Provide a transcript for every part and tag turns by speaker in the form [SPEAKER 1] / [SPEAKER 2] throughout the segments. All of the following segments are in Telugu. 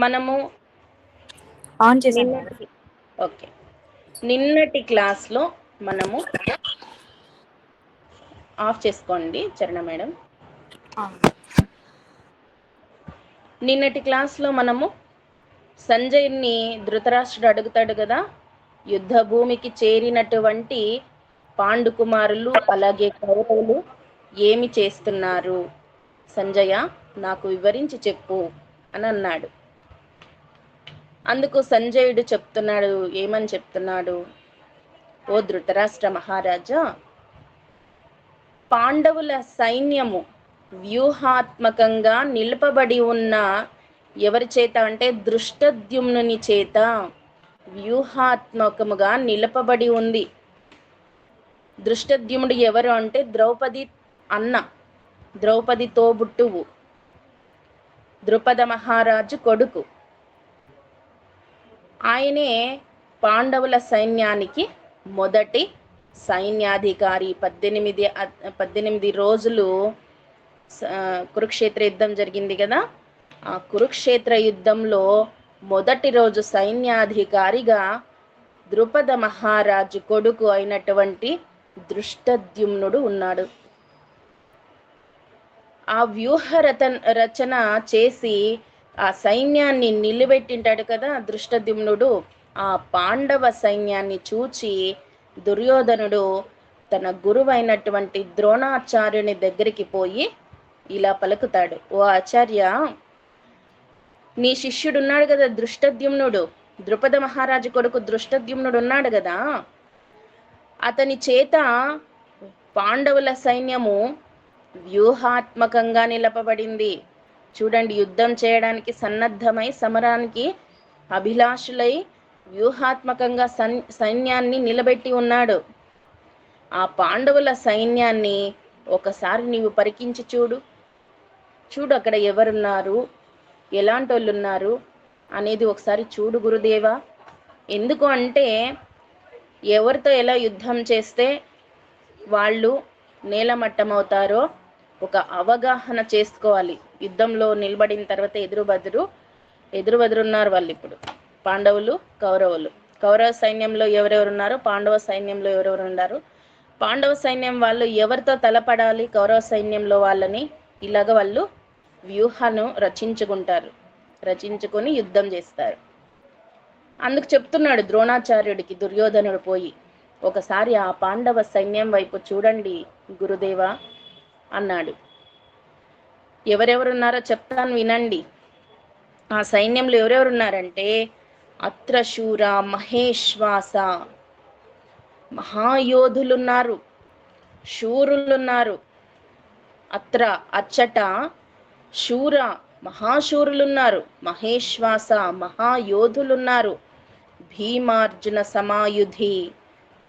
[SPEAKER 1] మనము
[SPEAKER 2] ఆన్ చేశాను మేడం.
[SPEAKER 1] నిన్నటి ఓకే నిన్నటి క్లాస్లో మనము ఆఫ్ చేసుకోండి చరణ మేడం. నిన్నటి క్లాస్లో మనము సంజయ్ని ధృతరాష్ట్రుడు అడుగుతాడు కదా, యుద్ధ భూమికి చేరినటువంటి పాండుకుమారులు అలాగే కౌరవులు ఏమి చేస్తున్నారు సంజయ, నాకు వివరించి చెప్పు అని అన్నాడు. అందుకు సంజయుడు చెప్తున్నాడు, ఏమని చెప్తున్నాడు, ఓ ధృతరాష్ట్ర మహారాజా, పాండవుల సైన్యము వ్యూహాత్మకంగా నిలపబడి ఉన్న ఎవరి చేత అంటే దృష్టద్యుమ్నుని చేత వ్యూహాత్మకముగా నిలపబడి ఉంది. దృష్టద్యుమ్నుడు ఎవరు అంటే ద్రౌపది అన్న, ద్రౌపది తోబుట్టువు, ద్రుపద మహారాజు కొడుకు. ఆయనే పాండవుల సైన్యానికి మొదటి సైన్యాధికారి. 18 రోజులు కురుక్షేత్ర యుద్ధం జరిగింది కదా, ఆ కురుక్షేత్ర యుద్ధంలో మొదటి రోజు సైన్యాధికారిగా ద్రుపద మహారాజు కొడుకు అయినటువంటి దృష్టద్యుమ్నుడు ఉన్నాడు. ఆ వ్యూహ రచన చేసి ఆ సైన్యాన్ని నిలబెట్టింటాడు కదా దృష్టద్యుమ్నుడు. ఆ పాండవ సైన్యాన్ని చూచి దుర్యోధనుడు తన గురువైనటువంటి ద్రోణాచార్యుని దగ్గరికి పోయి ఇలా పలుకుతాడు, ఓ ఆచార్య, నీ శిష్యుడు ఉన్నాడు కదా దృష్టద్యుమ్నుడు, ద్రుపద మహారాజు కొడుకు దృష్టద్యుమ్నుడు ఉన్నాడు కదా, అతని చేత పాండవుల సైన్యము వ్యూహాత్మకంగా నిలపబడింది. చూడండి, యుద్ధం చేయడానికి సన్నద్ధమై సమరానికి అభిలాషులై వ్యూహాత్మకంగా సైన్యాన్ని నిలబెట్టి ఉన్నాడు. ఆ పాండవుల సైన్యాన్ని ఒకసారి నీవు పరికించి చూడు, అక్కడ ఎవరున్నారు, ఎలాంటి వాళ్ళు ఉన్నారు అనేది ఒకసారి చూడు గురుదేవా. ఎందుకు అంటే ఎవరితో ఎలా యుద్ధం చేస్తే వాళ్ళు నేలమట్టమవుతారో ఒక అవగాహన చేసుకోవాలి. యుద్ధంలో నిలబడిన తర్వాత ఎదురు ఉన్నారు వాళ్ళు. ఇప్పుడు పాండవులు కౌరవులు, కౌరవ సైన్యంలో ఎవరెవరు ఉన్నారు, పాండవ సైన్యంలో ఎవరెవరు ఉన్నారు, పాండవ సైన్యం వాళ్ళు ఎవరితో తలపడాలి కౌరవ సైన్యంలో వాళ్ళని, ఇలాగ వాళ్ళు వ్యూహాన్ని రచించుకొని యుద్ధం చేస్తారు. అందుకు చెప్తున్నాడు ద్రోణాచార్యుడికి దుర్యోధనుడు పోయి, ఒకసారి ఆ పాండవ సైన్యం వైపు చూడండి గురుదేవా అన్నాడు. ఎవరెవరున్నారో చెప్తాను వినండి. ఆ సైన్యంలో ఎవరెవరున్నారంటే అత్రశూర మహేశ్వాస మహాయోధులున్నారు, శూరులున్నారు. అచ్చట శూర మహాశూరులున్నారు, మహేశ్వాస మహాయోధులున్నారు. భీమార్జున సమాయుధి,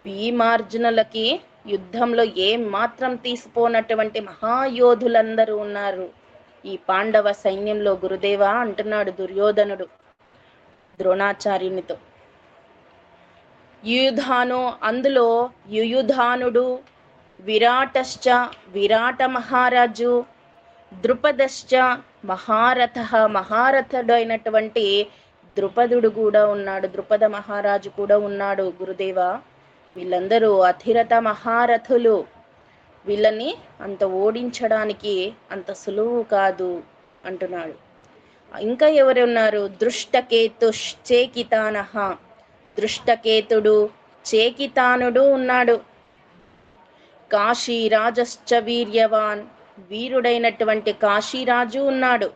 [SPEAKER 1] భీమార్జునులకి యుద్ధంలో ఏం మాత్రం తీసిపోనటువంటి మహాయోధులందరూ ఉన్నారు ఈ పాండవ సైన్యంలో గురుదేవా అంటున్నాడు దుర్యోధనుడు ద్రోణాచార్యునితో. అందులో యుయుధానుడు, విరాటశ్చ విరాట మహారాజు, ద్రుపదశ్చ మహారథుడు అయినటువంటి ద్రుపదుడు కూడా ఉన్నాడు, ద్రుపద మహారాజు కూడా ఉన్నాడు గురుదేవా. వీళ్ళందరూ అధిరథ మహారథులు, వీళ్ళని అంత ఓడించడానికి అంత సులువు కాదు అంటున్నాడు. ఇంకా ఎవరు ఉన్నారు, దృష్టకేతుశ్చేకితానః, దృష్టకేతుడు చేకితానుడు ఉన్నాడు. కాశీరాజశ్చ వీర్యవాన్, వీరుడైనటువంటి కాశీరాజు ఉన్నాడు.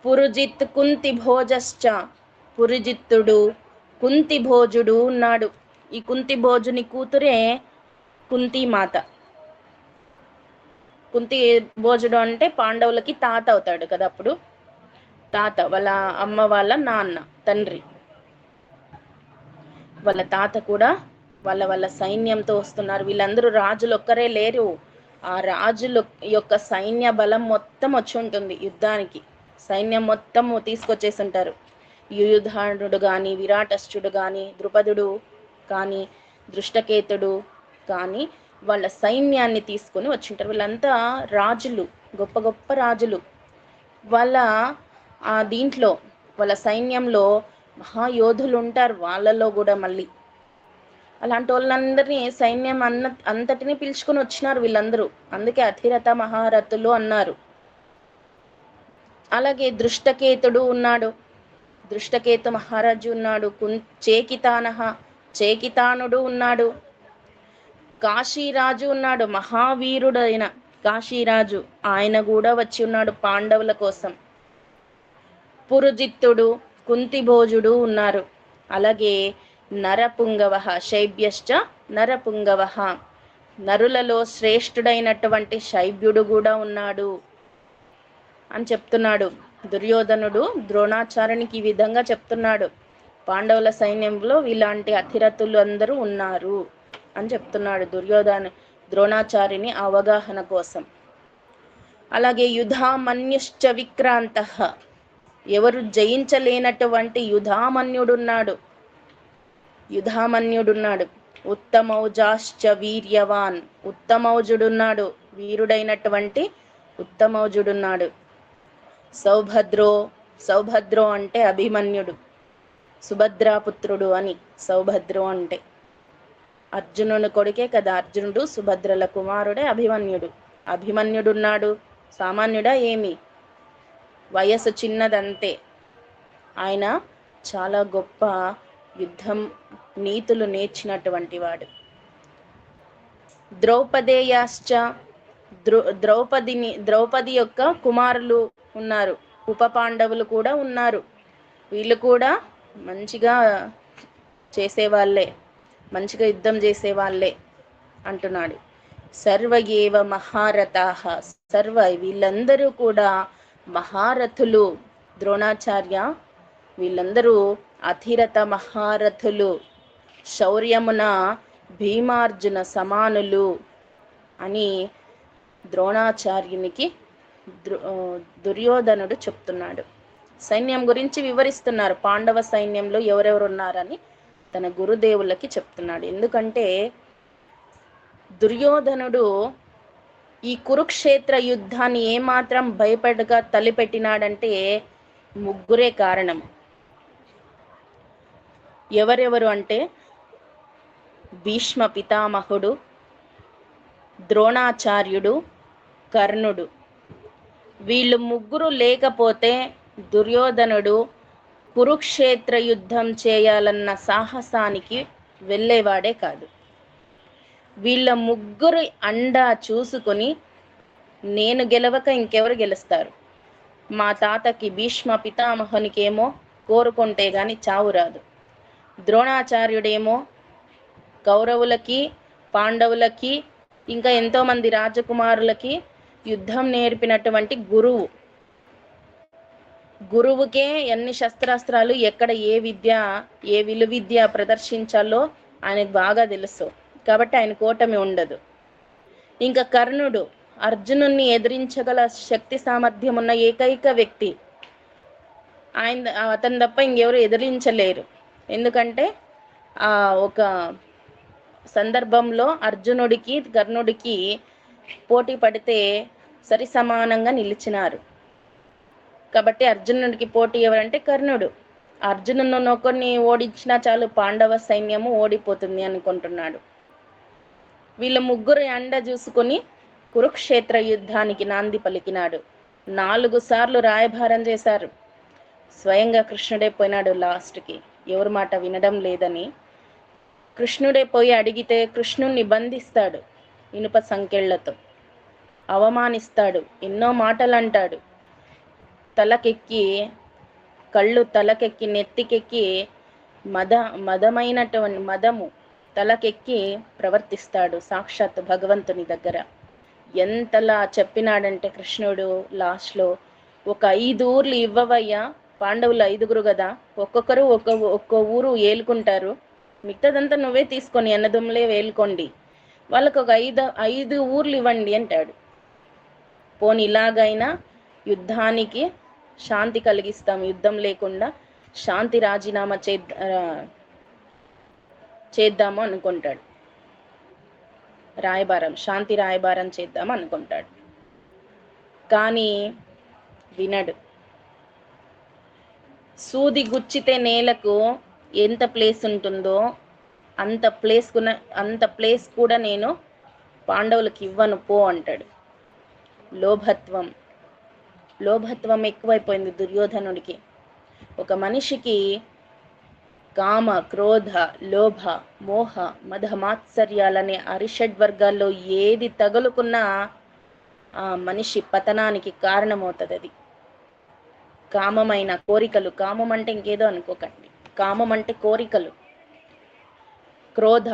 [SPEAKER 1] పురుజిత్ కుంతిభోజశ్చ, పురుజిత్తుడు కుంతిభోజుడు ఉన్నాడు. ఈ కుంతిభోజుని కూతురే కుంతిమాత. కుంతిభోజుడు అంటే పాండవులకి తాత అవుతాడు కదా, అప్పుడు తాత వాళ్ళ అమ్మ వాళ్ళ నాన్న తండ్రి, వాళ్ళ తాత కూడా వాళ్ళ సైన్యంతో వస్తున్నారు. వీళ్ళందరూ రాజులు ఒక్కరే లేరు, ఆ రాజుల యొక్క సైన్య బలం మొత్తం వచ్చి ఉంటుంది యుద్ధానికి. సైన్యం మొత్తం తీసుకొచ్చేసి ఉంటారు. యుయుధానుడు కానీ, విరాటశ్చుడు కానీ, ద్రుపదుడు కానీ, దృష్టకేతుడు కానీ వాళ్ళ సైన్యాన్ని తీసుకొని వచ్చింటారు. వీళ్ళంతా రాజులు, గొప్ప గొప్ప రాజులు. వాళ్ళ దీంట్లో వాళ్ళ సైన్యంలో మహాయోధులు ఉంటారు, వాళ్ళలో కూడా మళ్ళీ అలాంటి వాళ్ళందరినీ సైన్యం అంతటిని పిలుచుకొని వచ్చినారు వీళ్ళందరూ. అందుకే అధిరథ మహారథులు అన్నారు. అలాగే దృష్టకేతుడు ఉన్నాడు, దృష్టకేతు మహారాజు ఉన్నాడు. చేకితానుడు ఉన్నాడు. కాశీరాజు ఉన్నాడు, మహావీరుడైన కాశీరాజు, ఆయన కూడా వచ్చి ఉన్నాడు పాండవుల కోసం. పురుజిత్తుడు, కుంతిభోజుడు ఉన్నారు. అలాగే నరపుంగవ, శైబ్యశ్చ నరపుంగవ, నరులలో శ్రేష్ఠుడైనటువంటి శైబ్యుడు కూడా ఉన్నాడు అని చెప్తున్నాడు. దుర్యోధనుడు ద్రోణాచార్యునికి ఈ విధంగా చెప్తున్నాడు, పాండవుల సైన్యంలో ఇలాంటి అతిరథులు అందరూ ఉన్నారు అని చెప్తున్నాడు ద్రోణాచార్యుని అవగాహన కోసం. అలాగే యుధామన్యుశ్చ విక్రాంత, ఎవరు జయించలేనటువంటి యుధామన్యుడున్నాడు. ఉత్తమౌజాశ్చ వీర్యవాన్, ఉత్తమౌజుడున్నాడు, వీరుడైనటువంటి ఉత్తమౌజుడున్నాడు. సౌభద్రో అంటే అభిమన్యుడు, సుభద్రాపుత్రుడు అని. సౌభద్రో అంటే అర్జునుని కొడుకే కదా, అర్జునుడు సుభద్రల కుమారుడే అభిమన్యుడున్నాడు. సామాన్యుడా ఏమి, వయసు చిన్నదంతే, ఆయన చాలా గొప్ప యుద్ధం నీతులు నేర్చినటువంటి వాడు. ద్రౌపదేయాశ్చ, ద్రౌపది యొక్క కుమారులు ఉన్నారు, ఉప పాండవులు కూడా ఉన్నారు. వీళ్ళు కూడా మంచిగా చేసేవాళ్ళే, మంచిగా యుద్ధం చేసేవాళ్ళే అంటున్నాడు. సర్వయేవ మహారథాః, వీళ్ళందరూ కూడా మహారథులు. ద్రోణాచార్య వీళ్ళందరూ అధిరథ మహారథులు, శౌర్యమున భీమార్జున సమానులు అని ద్రోణాచార్యునికి దుర్యోధనుడు చెప్తున్నాడు. సైన్యం గురించి వివరిస్తున్నారు, పాండవ సైన్యంలో ఎవరెవరు ఉన్నారని తన గురుదేవులకి చెప్తున్నాడు. ఎందుకంటే దుర్యోధనుడు ఈ కురుక్షేత్ర యుద్ధాన్ని ఏమాత్రం భయపడగా తలపెట్టినాడంటే ముగ్గురే కారణం. ఎవరెవరు అంటే భీష్మ పితామహుడు, ద్రోణాచార్యుడు, కర్ణుడు. వీళ్ళు ముగ్గురు లేకపోతే దుర్యోధనుడు కురుక్షేత్ర యుద్ధం చేయాలన్న సాహసానికి వెళ్ళేవాడే కాదు. వీళ్ళ ముగ్గురు అండా చూసుకొని నేను గెలవక ఇంకెవరు గెలుస్తారు, మా తాతకి భీష్మ పితామహునికేమో కోరుకుంటే గాని చావు రాదు, ద్రోణాచార్యుడేమో కౌరవులకి పాండవులకి ఇంకా ఎంతోమంది రాజకుమారులకి యుద్ధం నేర్పినటువంటి గురువుకే ఎన్ని శస్త్రాస్త్రాలు, ఎక్కడ ఏ విలువిద్య ప్రదర్శించాలో ఆయనకు బాగా తెలుసు. కాబట్టి ఆయన ఓటమి ఉండదు. ఇంకా కర్ణుడు అర్జునుణ్ణి ఎదిరించగల శక్తి సామర్థ్యం ఉన్న ఏకైక వ్యక్తి. అతను తప్ప ఇంకెవరు ఎదిరించలేరు. ఎందుకంటే ఒక సందర్భంలో అర్జునుడికి కర్ణుడికి పోటీ పడితే సరి సమానంగా నిలిచినారు. కాబట్టి అర్జునుడికి పోటీ ఎవరంటే కర్ణుడు. అర్జునుడు నొకరిని ఓడించినా చాలు పాండవ సైన్యము ఓడిపోతుంది అనుకుంటున్నాడు. వీళ్ళ ముగ్గురు అండ చూసుకొని కురుక్షేత్ర యుద్ధానికి నాంది పలికినాడు. 4 సార్లు రాయభారం చేశారు. స్వయంగా కృష్ణుడే పోయినాడు లాస్ట్కి, ఎవరి మాట వినడం లేదని. కృష్ణుడే పోయి అడిగితే కృష్ణుణ్ణి బంధిస్తాడు, ఇనుప సంకెళ్లతో అవమానిస్తాడు, ఎన్నో మాటలు అంటాడు. కళ్ళు తలకెక్కి నెత్తికెక్కి మదము తలకెక్కి ప్రవర్తిస్తాడు సాక్షాత్ భగవంతుని దగ్గర. ఎంతలా చెప్పినాడంటే కృష్ణుడు లాస్ట్లో, ఒక 5 ఊర్లు ఇవ్వవయ్యా, పాండవులు 5గురు కదా, ఒక్కొక్కరు ఒక్క ఊరు ఏలుకుంటారు, మిగతాదంతా నువ్వే తీసుకొని అన్నదమ్ములే వేలుకోండి, వాళ్ళకు ఒక 5 ఊర్లు ఇవ్వండి అంటాడు. పోనీ ఇలాగైనా యుద్ధానికి శాంతి కలిగిస్తాం, యుద్ధం లేకుండా శాంతి రాజీనామా చేద్దాము అనుకుంటాడు. శాంతి రాయబారం చేద్దాము అనుకుంటాడు. కానీ వినడు. సూది గుచ్చితే నేలకు ఎంత ప్లేస్ ఉంటుందో అంత ప్లేస్ కూడా నేను పాండవులకు ఇవ్వను పో అంటాడు. లోభత్వం ఎక్కువైపోయింది దుర్యోధనుడికి. ఒక మనిషికి కామ, క్రోధ, లోభ, మోహ, మద, మాత్సర్యాలనే అరిషడ్వర్గాల్లో ఏది తగులుకున్నా ఆ మనిషి పతనానికి కారణమవుతుంది. అది కామమైన కోరికలు. కామం అంటే ఇంకేదో అనుకోకండి. కామం అంటే కోరికలు. క్రోధ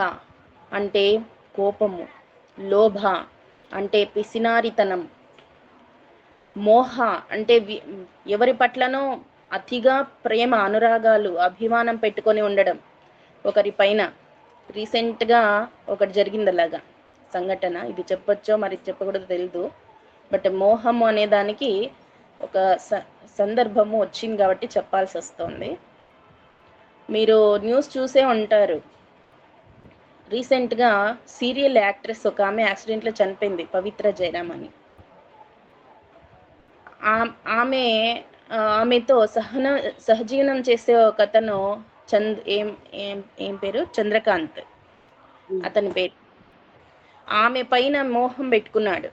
[SPEAKER 1] అంటే కోపము. లోభ అంటే పిసినారితనం. మోహ అంటే ఎవరి పట్లనో అతిగా ప్రేమ, అనురాగాలు, అభిమానం పెట్టుకొని ఉండడం ఒకరి పైన. రీసెంట్గా ఒకటి జరిగింది అలాగా సంఘటన. ఇది చెప్పొచ్చో మరి చెప్పకూడదో తెలీదు. బట్ మోహము అనే దానికి ఒక సందర్భము వచ్చింది కాబట్టి చెప్పాల్సి వస్తుంది. మీరు న్యూస్ చూసే ఉంటారు. రీసెంట్గా సీరియల్ యాక్ట్రెస్ ఒక ఆమె యాక్సిడెంట్లో చనిపోయింది, పవిత్ర జయరామ్ అని. ఆమెతో సహజీవనం చేసే ఒక అతను ఏం పేరు, చంద్రకాంత్ అతని పేరు. ఆమె పైన మోహం పెట్టుకున్నాడు.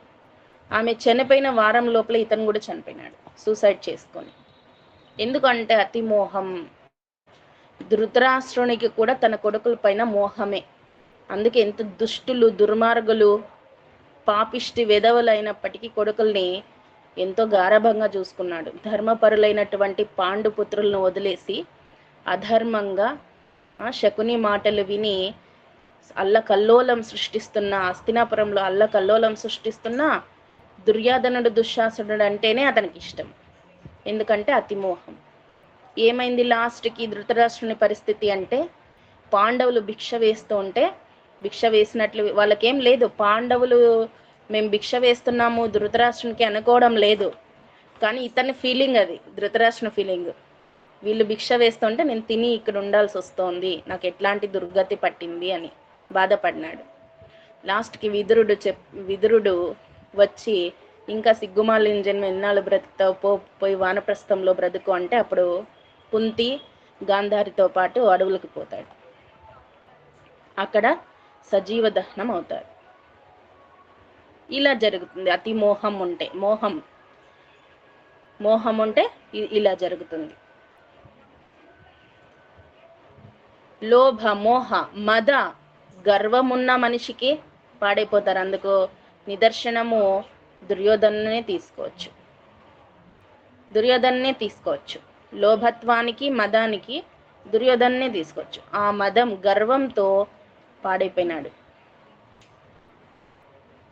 [SPEAKER 1] ఆమె చనిపోయిన వారం లోపల ఇతను కూడా చనిపోయినాడు, సూసైడ్ చేసుకొని. ఎందుకంటే అతి మోహం. ధృతరాష్ట్రునికి కూడా తన కొడుకుల పైన మోహమే. అందుకే ఎంత దుష్టులు, దుర్మార్గులు, పాపిష్టి వెధవలైనప్పటికీ కొడుకుల్ని ఎంతో గారభంగా చూసుకున్నాడు. ధర్మపరులైనటువంటి పాండుపుత్రులను వదిలేసి అధర్మంగా శకుని మాటలు విని అల్లకల్లోలం సృష్టిస్తున్న, హస్తినాపురంలో అల్లకల్లోలం సృష్టిస్తున్న దుర్యోధనుడు, దుశ్శాసనుడు అంటేనే అతనికి ఇష్టం. ఎందుకంటే అతిమోహం. ఏమైంది లాస్ట్కి ధృతరాష్ట్రుని పరిస్థితి అంటే, పాండవులు భిక్ష వేస్తూ ఉంటే, భిక్ష వేసినట్లు వాళ్ళకేం లేదు, పాండవులు మేము భిక్ష వేస్తున్నాము ధృతరాష్ట్రునికి అనుకోవడం లేదు. కానీ ఇతని ఫీలింగ్ అది, ధృతరాష్ట్రుని ఫీలింగ్. వీళ్ళు భిక్ష వేస్తుంటే నేను తిని ఇక్కడ ఉండాల్సి వస్తోంది, నాకు ఎట్లాంటి దుర్గతి పట్టింది అని బాధపడినాడు. లాస్ట్కి విదురుడు వచ్చి, ఇంకా సిగ్గుమాలిన జన్మ ఎన్నాళ్ళు బ్రతుకుతావు, పోయి వానప్రస్థంలో బ్రతుకు అంటే అప్పుడు కుంతి గాంధారితో పాటు అడవులకు పోతాడు. అక్కడ సజీవ దహనం అవుతారు. ఇలా జరుగుతుంది. అతి మోహం ఉంటే, మోహం ఉంటే ఇలా జరుగుతుంది. లోభ, మోహ, మద, గర్వమున్న మనిషికి పాడైపోతారు. అందుకు నిదర్శనము దుర్యోధనునే తీసుకోవచ్చు. లోభత్వానికి, మదానికి దుర్యోధనునే తీసుకోవచ్చు. ఆ మదం, గర్వంతో పాడైపోయినాడు.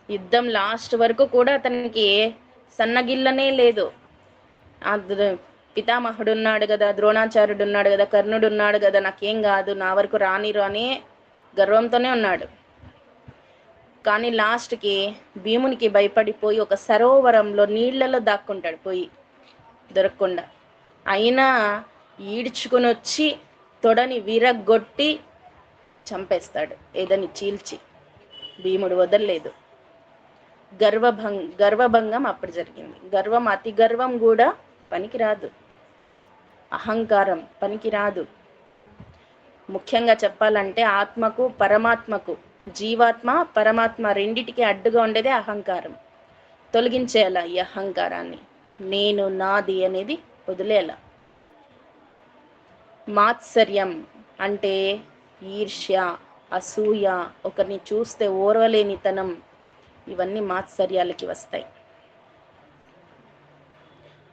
[SPEAKER 1] యుద్ధం లాస్ట్ వరకు కూడా అతనికి సన్నగిల్లనే లేదు. పితామహుడు ఉన్నాడు కదా, ద్రోణాచార్యుడు ఉన్నాడు కదా, కర్ణుడు ఉన్నాడు కదా, నాకేం కాదు, నా వరకు రానిరు అని గర్వంతోనే ఉన్నాడు. కానీ లాస్ట్కి భీమునికి భయపడిపోయి ఒక సరోవరంలో నీళ్లలో దాక్కుంటాడు, పోయి దొరకకుండా. అయినా ఈడ్చుకుని వచ్చి తొడని విరగొట్టి చంపేస్తాడు, ఏదని చీల్చి. భీముడు వదలలేదు. గర్వభంగం అప్పుడు జరిగింది. అతి గర్వం కూడా పనికిరాదు, అహంకారం పనికిరాదు. ముఖ్యంగా చెప్పాలంటే ఆత్మకు, పరమాత్మకు, జీవాత్మ పరమాత్మ రెండిటికి అడ్డుగా ఉండేదే అహంకారం. తొలగించేయాల ఈ అహంకారాన్ని. నేను, నాది అనేది వదిలేయాల. మాత్సర్యం అంటే ఈర్ష్య, అసూయ, ఒకరిని చూస్తే ఓర్వలేనితనం, ఇవన్నీ మాత్సర్యాలకి వస్తాయి.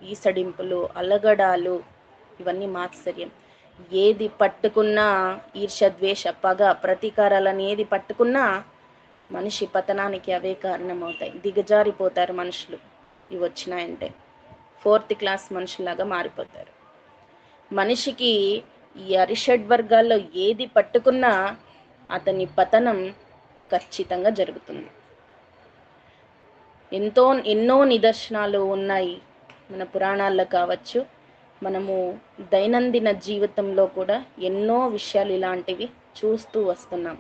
[SPEAKER 1] ఈసడింపులు, అలగడాలు, ఇవన్నీ మాత్సర్యం. ఏది పట్టుకున్నా ఈర్ష్య, ద్వేష, పగ, ప్రతీకారాలను ఏది పట్టుకున్నా మనిషి పతనానికి అవే కారణమవుతాయి. దిగజారిపోతారు మనుషులు. ఇవి వచ్చినాయంటే 4th క్లాస్ మనుషులాగా మారిపోతారు. మనిషికి ఈ అరిషడ్వర్గాల్లో ఏది పట్టుకున్నా అతని పతనం ఖచ్చితంగా జరుగుతుంది. ఎన్నో నిదర్శనాలు ఉన్నాయి మన పురాణాల్లో కావచ్చు, మనము దైనందిన జీవితంలో కూడా ఎన్నో విషయాలు ఇలాంటివి చూస్తూ వస్తున్నాం.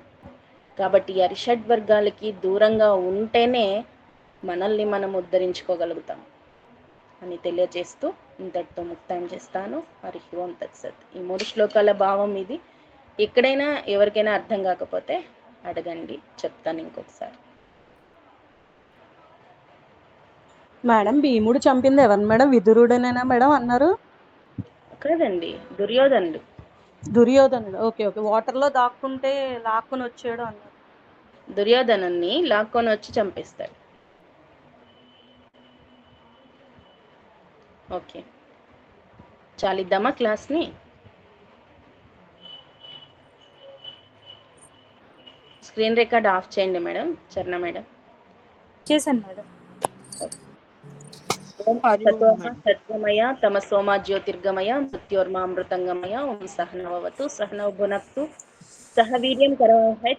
[SPEAKER 1] కాబట్టి అరిషడ్వర్గాలకి దూరంగా ఉంటేనే మనల్ని మనం ఉద్ధరించుకోగలుగుతాం. అని తెలియజేస్తూ ఇంతటితో ముక్తాయం చేస్తాను. హరి ఓం తత్సత్. ఈ 3 శ్లోకాల భావం ఇది. ఎక్కడైనా ఎవరికైనా అర్థం కాకపోతే అడగండి, చెప్తాను ఇంకొకసారి.
[SPEAKER 3] మేడం భీముడు చంపింది ఎవరు మేడం? విదురుడనేనా మేడం అన్నారు?
[SPEAKER 1] కాదండి, దుర్యోధనుడు.
[SPEAKER 3] దుర్యోధనుడు. Okay okay. వాటర్ లో దాక్కుంటే లాక్కుని వచ్చాడు అన్నారు.
[SPEAKER 1] దుర్యోధనుని లాక్కొని వచ్చి చంపేస్తాడు. ఓకే, చాలిద్దామా క్లాస్ని? స్క్రీన్ రికార్డ్ ఆఫ్ చేయండి మేడం, చరణ మేడం.
[SPEAKER 2] చేశాను మేడం.
[SPEAKER 1] ఓం సత్వమ సత్యమయ తమసోమ జ్యోతిర్గమయ మృత్యోర్మామృతంగమయ. ఓం సహనవతు సహనౌ భునక్తు సహ వీర్యం కరవావహై